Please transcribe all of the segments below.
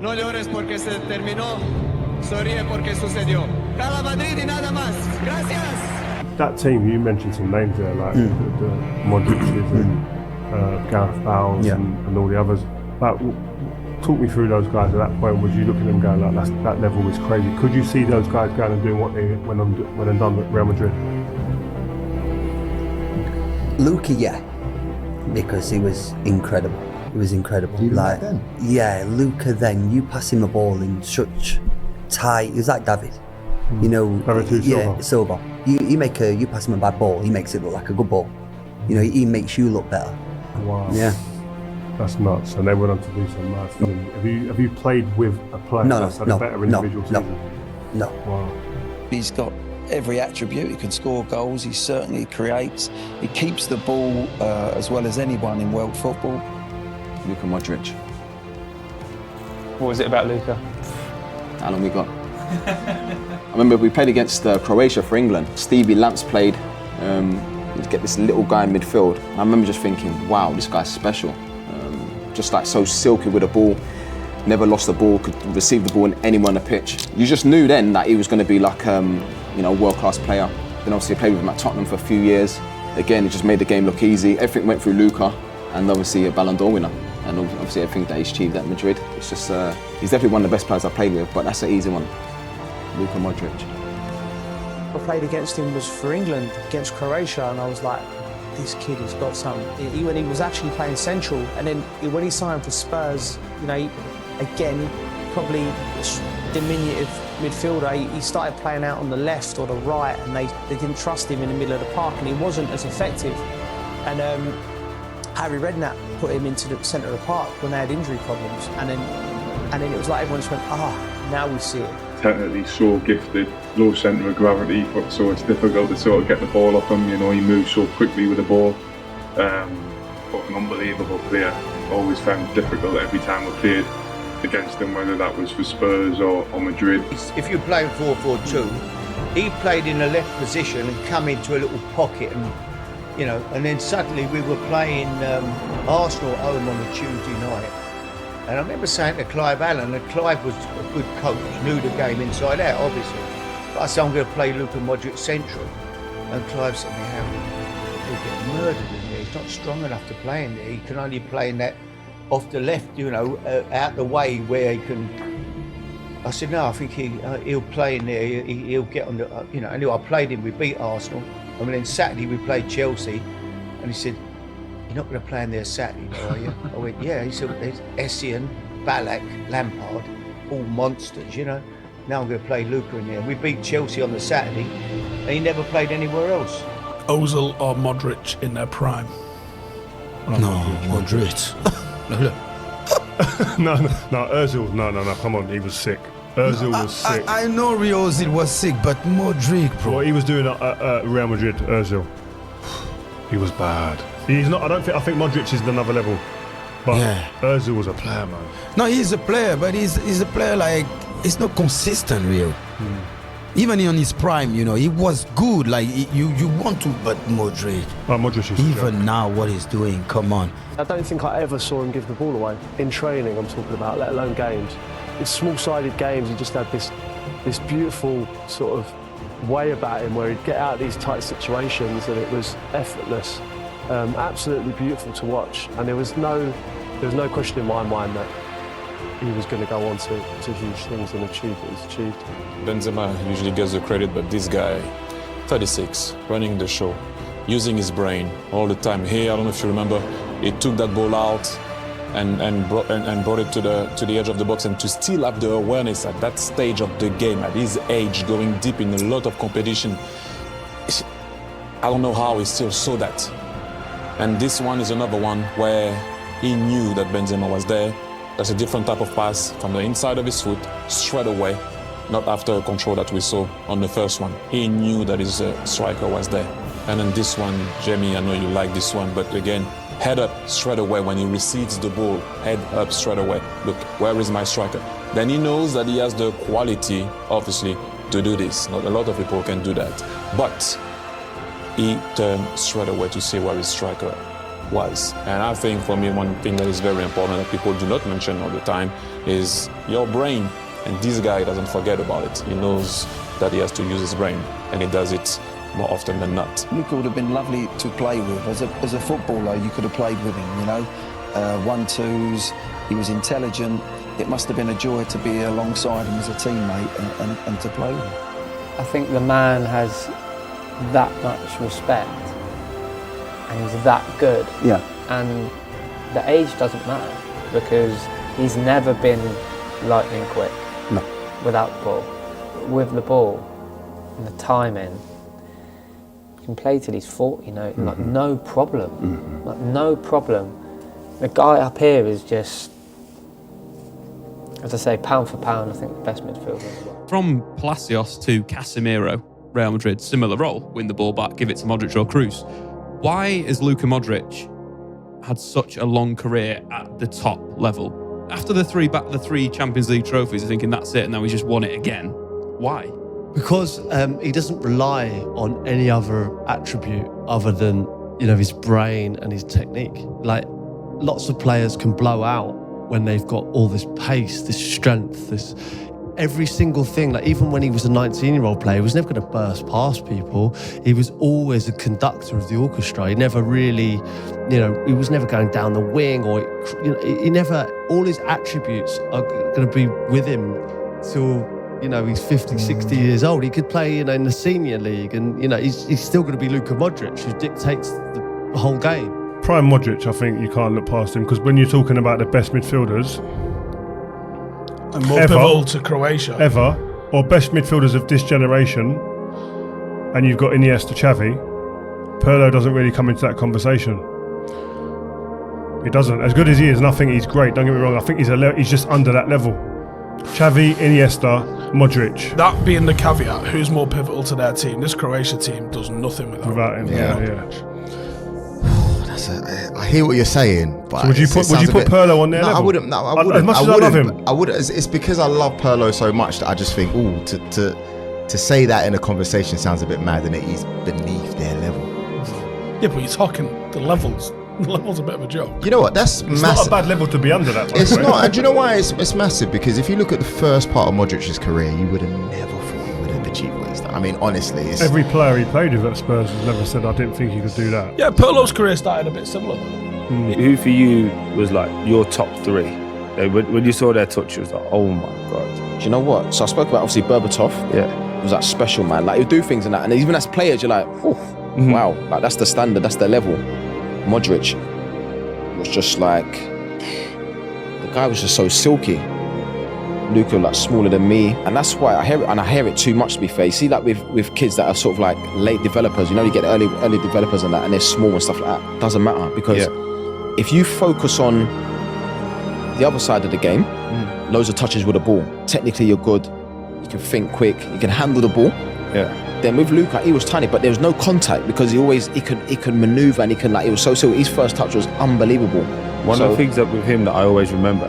No llores porque se terminó, sonríe porque sucedió. Cada Madrid y nada más. Gracias. That team, you mentioned some names there, like the Modric's and Gareth Bales and all the others. Like, talk me through those guys at that point. Was you looking at them going like that level was crazy? Could you see those guys going and doing what they went and done at Real Madrid? Luka, yeah, because he was incredible. He was incredible. Even back then? Yeah, Luka. Then you pass him a ball in such tight. He was like David. You know, Silva. You pass him a bad ball, he makes it look like a good ball. You know, he makes you look better. Wow. Yeah. That's nuts. And they went on to do some mad things. Have you played with a player that's had a better individual season? No. Wow. He's got every attribute. He can score goals. He certainly creates. He keeps the ball as well as anyone in world football. Luka Modric. What was it about Luka? How long we got? I remember we played against Croatia for England. Stevie Lamps played. You'd get this little guy in midfield. I remember just thinking, wow, this guy's special. Just like so silky with the ball, never lost the ball, could receive the ball in anywhere on the pitch. You just knew then that he was going to be like, world-class player. Then obviously I played with him at Tottenham for a few years. Again, it just made the game look easy. Everything went through Luka, and obviously a Balón de Oro winner. And obviously everything that he's achieved at Madrid. It's just, he's definitely one of the best players I've played with, but that's an easy one. Luka Modric. I played against him was for England, against Croatia, and I was like, this kid has got something. When he was actually playing central, and then when he signed for Spurs, you know, again, probably diminutive midfielder, he started playing out on the left or the right, and they didn't trust him in the middle of the park, and he wasn't as effective. And Harry Redknapp put him into the centre of the park when they had injury problems, and then it was like everyone just went, now we see it. Technically so gifted, low centre of gravity, but so it's difficult to sort of get the ball off him. You know, he moves so quickly with the ball. But an unbelievable player. Always found it difficult every time we played against him, whether that was for Spurs or Madrid. If you're playing 4-4-2, he played in a left position and come into a little pocket, and then suddenly we were playing Arsenal at home on a Tuesday night. And I remember saying to Clive Allen, and Clive was a good coach, knew the game inside out, obviously. But I said, I'm going to play Luka Modric central. And Clive said to me, Harry, he'll get murdered in there. He's not strong enough to play in there. He can only play in that off the left, out the way where he can. I said, no, I think he'll play in there. He'll get on the, Anyway, I played him. We beat Arsenal. And then Saturday we played Chelsea. And he said, you're not going to play in there Saturday, are you? I went, yeah. He said, there's Essien, Ballack, Lampard, all monsters, Now I'm going to play Luka in there. We beat Chelsea on the Saturday, and he never played anywhere else. Ozil or Modric in their prime? No, Modric. no, Ozil. No, come on, he was sick. Ozil was sick. I know Ozil was sick, but Modric, bro. What he was doing at Real Madrid, Ozil, he was bad. He's not. I think Modric is another level, but Ozil was a player, man. No, he's a player, but he's a player like he's not consistent, real. Even in his prime, he was good. Like you want to, but Modric. Modric is even now, what he's doing, come on. I don't think I ever saw him give the ball away in training. I'm talking about, let alone games. In small-sided games, he just had this beautiful sort of way about him where he'd get out of these tight situations and it was effortless. Absolutely beautiful to watch, and there was no question in my mind that he was going to go on to huge things and achieve what he's achieved. Benzema usually gets the credit, but this guy, 36, running the show, using his brain all the time. Here, I don't know if you remember, he took that ball out and brought it to the edge of the box, and to still have the awareness at that stage of the game, at his age, going deep in a lot of competition. I don't know how he still saw that. And this one is another one where he knew that Benzema was there. That's a different type of pass from the inside of his foot, straight away, not after a control that we saw on the first one. He knew that his striker was there. And then this one, Jamie, I know you like this one, but again, head up straight away when he receives the ball, head up straight away. Look, where is my striker? Then he knows that he has the quality, obviously, to do this. Not a lot of people can do that. But he turned straight away to see where his striker was. And I think for me, one thing that is very important that people do not mention all the time, is your brain. And this guy doesn't forget about it. He knows that he has to use his brain, and he does it more often than not. Luka would have been lovely to play with. As a footballer, you could have played with him, you know. 1-2s, he was intelligent. It must have been a joy to be alongside him as a teammate and to play with him. I think the man has that much respect and he's that good. Yeah. And the age doesn't matter because he's never been lightning quick. No. Without the ball. With the ball and the timing, he can play till he's 40, you know, like no problem. Like no problem. The guy up here is just, as I say, pound for pound, I think the best midfielder as well. From Palacios to Casemiro, Real Madrid, similar role, win the ball back, give it to Modric or Kroos. Why has Luka Modric had such a long career at the top level? After the three Champions League trophies, I'm thinking that's it, and now he's just won it again. Why? Because he doesn't rely on any other attribute other than, you know, his brain and his technique. Like, lots of players can blow out when they've got all this pace, this strength, this every single thing. Like, even when he was a 19-year-old player, he was never going to burst past people. He was always a conductor of the orchestra. He never really, you know, he was never going down the wing, or, you know, he never, all his attributes are going to be with him till, you know, he's 50, 60 years old. He could play, you know, in the senior league, and, you know, he's still going to be Luka Modric, who dictates the whole game. Prime Modric, I think you can't look past him, because when you're talking about the best midfielders and more pivotal to Croatia ever, or best midfielders of this generation, and you've got Iniesta, Xavi, Pirlo doesn't really come into that conversation. He doesn't. As good as he is, and I think he's great, don't get me wrong, I think he's just under that level. Xavi, Iniesta, Modric. That being the caveat, who's more pivotal to their team? This Croatia team does nothing without him. Yeah. I hear what you're saying, but so would you put Pirlo on there? No, level? I wouldn't. No, I wouldn't. As much as I love him, I would. It's because I love Pirlo so much that I just think, to say that in a conversation sounds a bit mad, and he's beneath their level. Yeah, but you're talking the levels. The level's a bit of a joke. You know what? It's massive. Not a bad level to be under that. It's not. And do you know why it's massive? Because if you look at the first part of Modric's career, you would have never thought he would have achieved what he's done. I mean, honestly, every player he played with at Spurs has never said, "I didn't think he could do that." Yeah, Pirlo's career started a bit similar. Who for you was like your top three? When you saw their touch, you was like, oh my god. Do you know what? So I spoke about obviously Berbatov. Yeah, he was that special man. Like, he'd do things and that, and even as players, you're like, wow, like that's the standard, that's the level. Modric was just like, the guy was just so silky. Luka, like, smaller than me, and that's why I hear it too much, to be fair. You see, like with kids that are sort of like late developers, you know, you get early developers and that, and they're small and stuff like that. Doesn't matter, because if you focus on the other side of the game, loads of touches with the ball, technically you're good, you can think quick, you can handle the ball. Then with Luka, he was tiny, but there was no contact, because he could maneuver, and he was so his first touch was unbelievable. One of the things that with him that I always remember,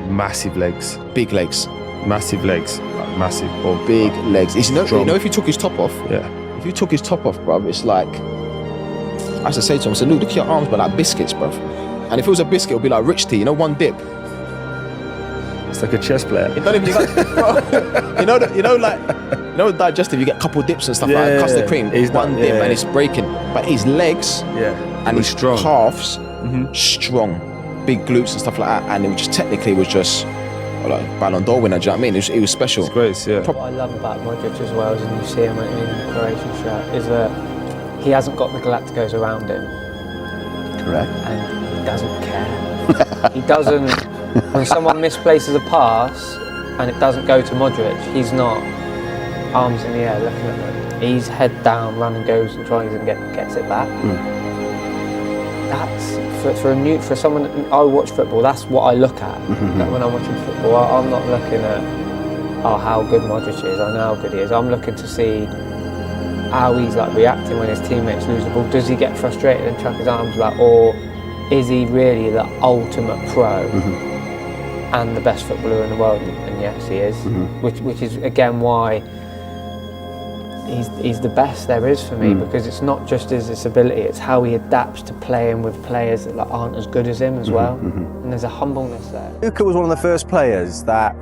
massive legs, big legs, massive legs, like massive ball, big legs. You know, if you took his top off, if you took his top off, bruv, it's like, I used to say to him, I said, look at your arms, but like biscuits, bruv. And if it was a biscuit, it would be like rich tea, you know, one dip. It's like a chess player. You know, digestive, you get a couple dips and stuff like that, custard cream, one dip and it's breaking. But his legs and his strong calves, strong, big glutes and stuff like that, and it was just technically like Balón de Oro winner, do you know what I mean? It was special. It's great, yeah. What I love about Modric as well, is, and you see him in the Croatian shirt, is that he hasn't got the Galacticos around him. Correct. And he doesn't care. He doesn't, when someone misplaces a pass and it doesn't go to Modric, he's not arms in the air looking at them. He's head down, running, goes and tries and gets it back. That's for someone. I watch football. That's what I look at when I'm watching football. I'm not looking at how good Modric is. I know how good he is. I'm looking to see how he's like reacting when his teammates lose the ball. Does he get frustrated and chuck his arms back, or is he really the ultimate pro and the best footballer in the world? And yes, he is. Which is again why he's the best there is for me, because it's not just his ability, it's how he adapts to playing with players that aren't as good as him as well. And there's a humbleness there. Luka was one of the first players that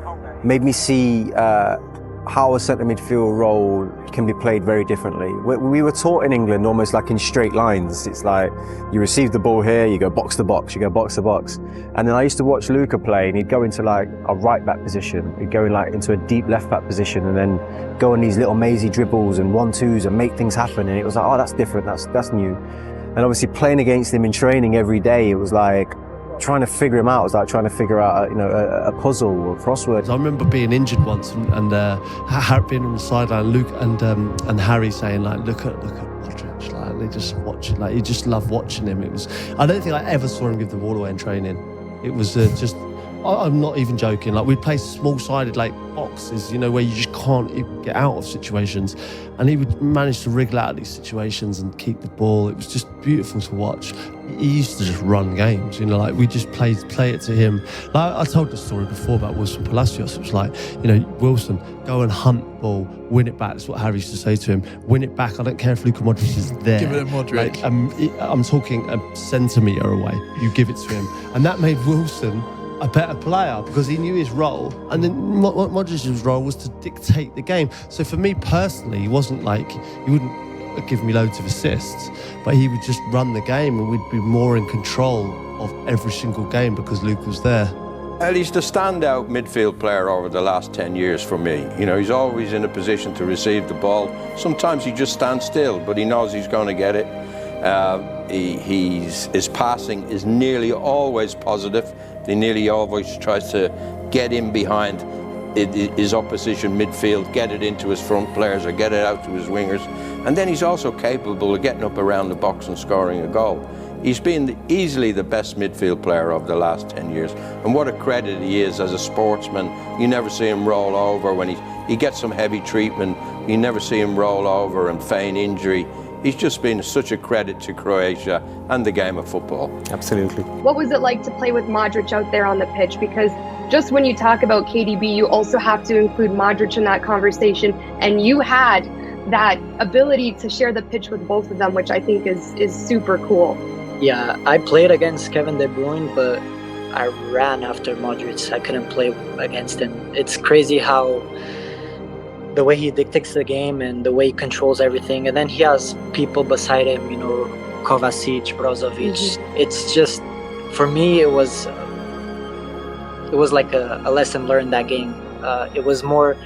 made me see how a centre midfield role can be played very differently. We were taught in England almost like in straight lines. It's like you receive the ball here, you go box to box, you go box to box. And then I used to watch Luka play, and he'd go into like a right back position, he'd go in like into a deep left back position, and then go on these little mazy dribbles and 1-2s and make things happen. And it was like, oh, that's different, that's new. And obviously playing against him in training every day, it was like trying to figure him out. It was like trying to figure out a puzzle or a crossword. I remember being injured once and Harry being on the sideline, Luke and Harry saying like, look at Modric, like, and they just watching, like, you just love watching him. It was, I don't think I ever saw him give the ball away in training. It was just, I'm not even joking. Like, we'd play small-sided like boxes, you know, where you just can't even get out of situations, and he would manage to wriggle out of these situations and keep the ball. It was just beautiful to watch. He used to just run games, you know, like we just play it to him. Like I told the story before about Wilson Palacios. It was like, you know, Wilson, go and hunt ball, win it back. That's what Harry used to say to him. Win it back. I don't care if Luka Modric is there. Give it to Modric. Like, I'm talking a centimetre away. You give it to him. And that made Wilson a better player because he knew his role, and then Modric's role was to dictate the game. So for me personally, he wasn't like, he wouldn't give me loads of assists, but he would just run the game, and we'd be more in control of every single game because Luke was there. He's the standout midfield player over the last 10 years for me. You know, he's always in a position to receive the ball. Sometimes he just stands still, but he knows he's going to get it. His passing is nearly always positive. He nearly always tries to get in behind his opposition midfield, get it into his front players or get it out to his wingers. And then he's also capable of getting up around the box and scoring a goal. He's been easily the best midfield player of the last 10 years. And what a credit he is as a sportsman. You never see him roll over when he gets some heavy treatment. You never see him roll over and feign injury. He's just been such a credit to Croatia and the game of football. Absolutely. What was it like to play with Modric out there on the pitch? Because just when you talk about KDB, you also have to include Modric in that conversation. And you had that ability to share the pitch with both of them, which I think is super cool. Yeah, I played against Kevin De Bruyne, but I ran after Modric. I couldn't play against him. It's crazy how the way he dictates the game and the way he controls everything. And then he has people beside him, you know, Kovacic, Brozovic. It's just, for me, it was like a lesson learned that game. It was more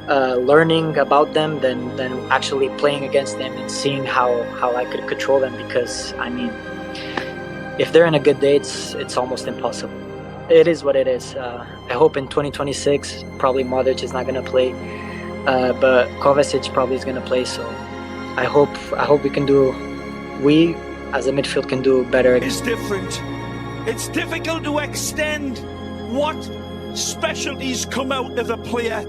learning about them than actually playing against them and seeing how I could control them, because, I mean, if they're in a good day, it's almost impossible. It is what it is. I hope in 2026, probably Modric is not going to play. But Kovacic probably is going to play, so I hope we as a midfield can do better. It's different. It's difficult to extend what specialties come out of a player.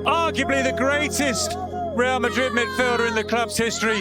Arguably the greatest Real Madrid midfielder in the club's history.